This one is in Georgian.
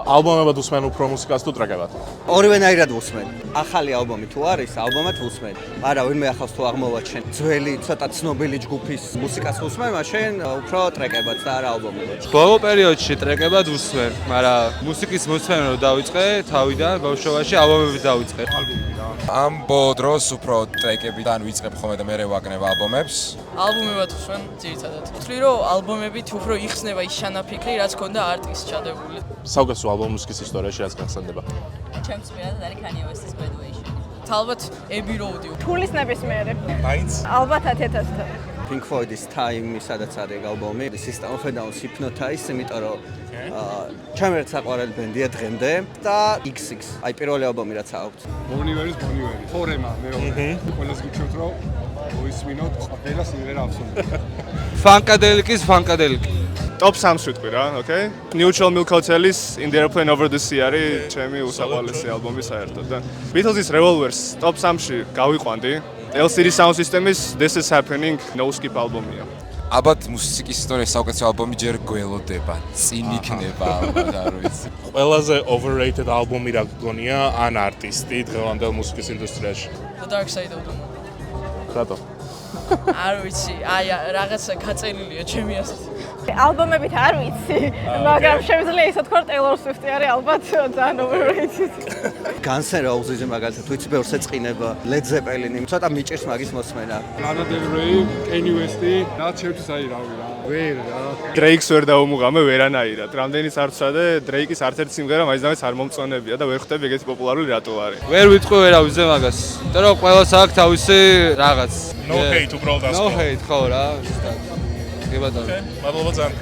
ალბომებად უსმენ უფრო მუსიკას თუ ტრეკებად? ორივენაირად ვუსმენ. ახალი ალბომი თუ არის, ალბომად ვუსმენ. მაგრამ ვინმე ახალს თუ აღმოვაჩენ, ძველი, ცოტა ცნობილი ჯგუფის მუსიკას ვუსმენ, მაშინ უფრო ტრეკებად და არა ალბომებად. ბოლო პერიოდში ტრეკებად ვუსმენ, მაგრამ მუსიკის მოსმენა რო დავიწყე, თავიდან ბავშვობაში ალბომები დავიწყე. ამ ბოლო დროს უფრო ტრეკებიდან ვიწყებ ხოლმე და მერე ვაკნევ ალბომებს. ალბომებად ვუსმენ ძირითადად. ვთვლი რომ ალბომებით უფრო იხსნება ის შანაფიქრი, რაც ქონდა არტისტს ჩადებული. საუკეთესო ალბომი მუსიკის ისტორიაში რაც გახსენდება? ჩემს პირადად არის Kanye West-ის Graduation. ალბათ Abbey Road. ფულის ნებისმიერი. მაინც? ალბათ 1000-თან. Pink Floyd-ის Time, სადაც არის ალბომი, System of a Down-ს Hypnotize, იმიტომ რომ ჩემი ერთ საყვარელი ბენდია დღემდე და XX, აი პირველი ალბომი რაც აქვს. Boniveris, Forema, მეორე. ყველას გიჩვენოთ რომ მოისმინოთ ყველა სიმღერა აბსოლუტურად. ფანკადელიკი. Top 3-ს ვიტყვი რა, okay? Neutral Milk Hotel-ის In the Airplane Over the Sea არის ჩემი უსაყვარლესი ალბომი საერთოდ და Beatles-ის Revolvers Top 3-ში გავიყვანდი. LCD Sound System-ის This Is Happening No Skip ალბომია. ალბათ მუსიკის ისტორიის საუკეთესო ალბომი ჯერ გველოდება, წინ იქნება ალბათ, არ ვიცი. ყველაზე overrated ალბომი რა გგონია ან არტისტი დღევანდელ მუსიკის ინდუსტრიაში? The Dark Side of the Moon. რატო? არ ვიცი, აი რაღაცა გაწელილია ჩემი ასეთ. ალბომებით არ ვიცი, მაგრამ შემიძლია ისე თქვა Taylor Swift არის ალბათ ძალიან overrated. Guns N' Roses-ი მაგალითად ვიცი ბევრს ეწყინება, Led Zeppelin-ი, ცოტა მიჭირს მაგის მოსმენა. Lana Del Rey, Kanye West-ი, რაც ჩემთვის აი რავი რა. ვერ რა. Drake-ს ვერ დაუმუღამე ვერანაირად. რამდენიც არ ვცადე, Drake-ის არც ერთი სიმღერა მაინც არ მომწონებია და ვერ ხვდები ეგეთი პოპულარული რატო არის. ვერ ვიტყვი ვერავიზე მაგას. იმიტომ რომ ყველას აქვს თავისი რაღაც. No hate უბრალოდ ასე. No hate, ხო რა. კი ბატონო. მადლობა ძალიან.